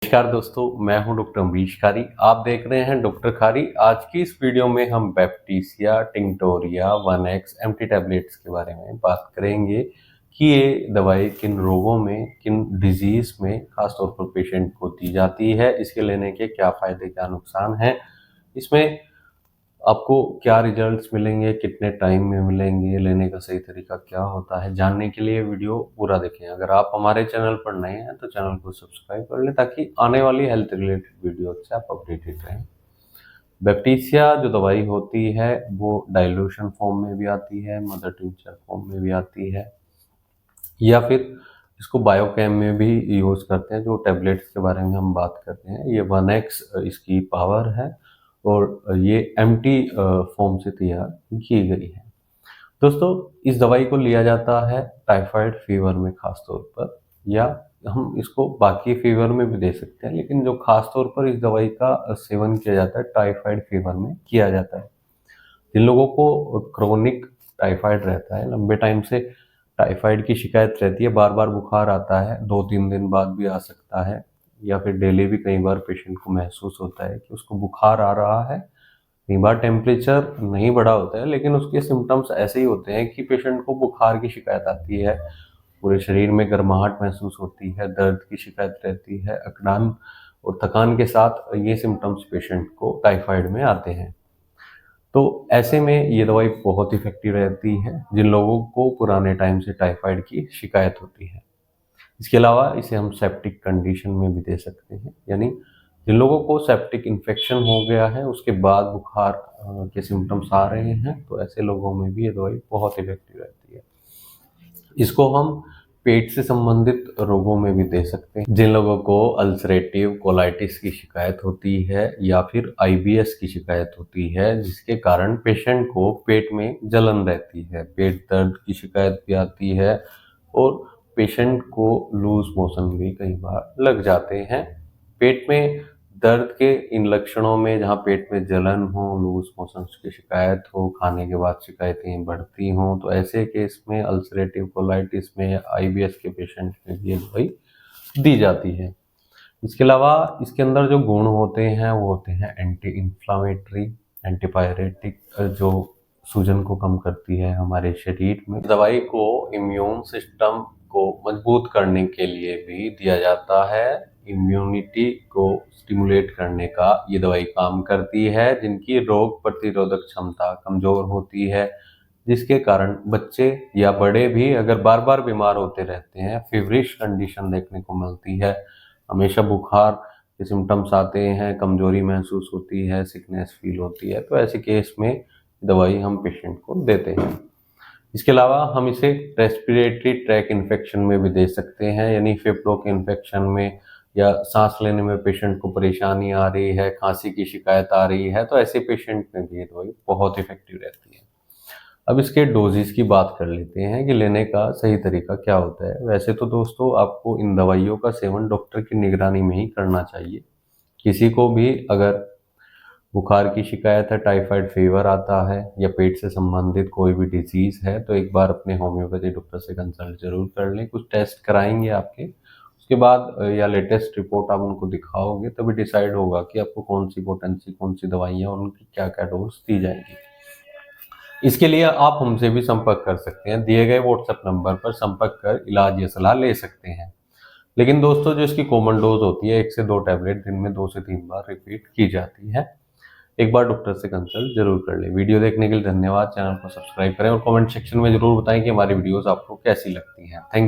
नमस्कार दोस्तों, मैं हूं डॉक्टर अमरीश खारी। आप देख रहे हैं डॉक्टर खारी। आज की इस वीडियो में हम Baptisia, tinctoria, 1X MT tablets के बारे में बात करेंगे कि ये दवाई किन रोगों में, किन डिजीज में खासतौर पर पेशेंट को दी जाती है, इसके लेने के क्या फायदे क्या नुकसान हैं, इसमें आपको क्या रिजल्ट्स मिलेंगे, कितने टाइम में मिलेंगे, लेने का सही तरीका क्या होता है, जानने के लिए वीडियो पूरा देखें। अगर आप हमारे चैनल पर नए हैं तो चैनल को सब्सक्राइब कर लें ताकि आने वाली हेल्थ रिलेटेड वीडियो से आप अपडेटेड रहें। बैप्टीसिया जो दवाई होती है वो डाइल्यूशन फॉर्म में भी आती है, मदर टिंचर फॉर्म में भी आती है, या फिर इसको बायोकेम में भी यूज़ करते हैं। जो टैबलेट्स के बारे में हम बात करते हैं, ये 1X इसकी पावर है और ये एमटी फॉर्म से तैयार की गई है। दोस्तों, इस दवाई को लिया जाता है टाइफाइड फीवर में खास तौर पर, या हम इसको बाकी फीवर में भी दे सकते हैं, लेकिन जो खास तौर पर इस दवाई का सेवन किया जाता है टाइफाइड फीवर में किया जाता है। जिन लोगों को क्रोनिक टाइफाइड रहता है, लंबे टाइम से टाइफाइड की शिकायत रहती है, बार बार बुखार आता है, 2-3 दिन बाद भी आ सकता है, या फिर डेली भी कई बार पेशेंट को महसूस होता है कि उसको बुखार आ रहा है। कई बार टेम्परेचर नहीं बढ़ा होता है, लेकिन उसके सिम्टम्स ऐसे ही होते हैं कि पेशेंट को बुखार की शिकायत आती है, पूरे शरीर में गर्माहट महसूस होती है, दर्द की शिकायत रहती है, अकड़ान और थकान के साथ ये सिम्टम्स पेशेंट को टाइफाइड में आते हैं। तो ऐसे में ये दवाई बहुत इफेक्टिव रहती है जिन लोगों को पुराने टाइम से टाइफाइड की शिकायत होती है। इसके अलावा इसे हम सेप्टिक कंडीशन में भी दे सकते हैं, यानी जिन लोगों को सेप्टिक इन्फेक्शन हो गया है उसके बाद बुखार के सिम्टम्स आ रहे हैं, तो ऐसे लोगों में भी ये दवाई बहुत इफेक्टिव रहती है। इसको हम पेट से संबंधित रोगों में भी दे सकते हैं। जिन लोगों को अल्सरेटिव कोलाइटिस की शिकायत होती है या फिर आईबीएस की शिकायत होती है, जिसके कारण पेशेंट को पेट में जलन रहती है, पेट दर्द की शिकायत भी आती है और पेशेंट को लूज मोशन भी कई बार लग जाते हैं। पेट में दर्द के इन लक्षणों में, जहाँ पेट में जलन हो, लूज मोशन की शिकायत हो, खाने के बाद शिकायतें बढ़ती हों, तो ऐसे केस में अल्सरेटिव कोलाइटिस में या आईबीएस के पेशेंट में ये दवाई दी जाती है। इसके अलावा इसके अंदर जो गुण होते हैं वो होते हैं एंटी इन्फ्लामेटरी, एंटीपायरेटिक, जो सूजन को कम करती है हमारे शरीर में। दवाई को इम्यून सिस्टम को मजबूत करने के लिए भी दिया जाता है। इम्यूनिटी को स्टिमुलेट करने का ये दवाई काम करती है। जिनकी रोग प्रतिरोधक क्षमता कमजोर होती है, जिसके कारण बच्चे या बड़े भी अगर बार बार बीमार होते रहते हैं, फीवरिश कंडीशन देखने को मिलती है, हमेशा बुखार के सिम्टम्स आते हैं, कमजोरी महसूस होती है, सिकनेस फील होती है, तो ऐसे केस में दवाई हम पेशेंट को देते हैं। इसके अलावा हम इसे रेस्पिरेटरी ट्रैक इन्फेक्शन में भी दे सकते हैं, यानी फेफड़ों के इन्फेक्शन में या सांस लेने में पेशेंट को परेशानी आ रही है, खांसी की शिकायत आ रही है, तो ऐसे पेशेंट में भी ये दवाई बहुत इफेक्टिव रहती है। अब इसके डोजेस की बात कर लेते हैं कि लेने का सही तरीका क्या होता है। वैसे तो दोस्तों, आपको इन दवाइयों का सेवन डॉक्टर की निगरानी में ही करना चाहिए। किसी को भी अगर बुखार की शिकायत है, टाइफाइड फीवर आता है या पेट से संबंधित कोई भी डिजीज है, तो एक बार अपने होम्योपैथी डॉक्टर से कंसल्ट जरूर कर लें। कुछ टेस्ट कराएंगे आपके, उसके बाद या लेटेस्ट रिपोर्ट आप उनको दिखाओगे, तभी डिसाइड होगा कि आपको कौन सी पोटेंसी, कौन सी दवाइयाँ और उनकी क्या क्या डोज दी जाएंगी। इसके लिए आप हमसे भी संपर्क कर सकते हैं। दिए गए व्हाट्सएप नंबर पर संपर्क कर इलाज या सलाह ले सकते हैं। लेकिन दोस्तों, जो इसकी कॉमन डोज होती है, 1 से 2 टैबलेट दिन में 2 से 3 बार रिपीट की जाती है। एक बार डॉक्टर से कंसल्ट जरूर कर लें। वीडियो देखने के लिए धन्यवाद। चैनल को सब्सक्राइब करें और कमेंट सेक्शन में जरूर बताएं कि हमारी वीडियोस आपको कैसी लगती हैं। थैंक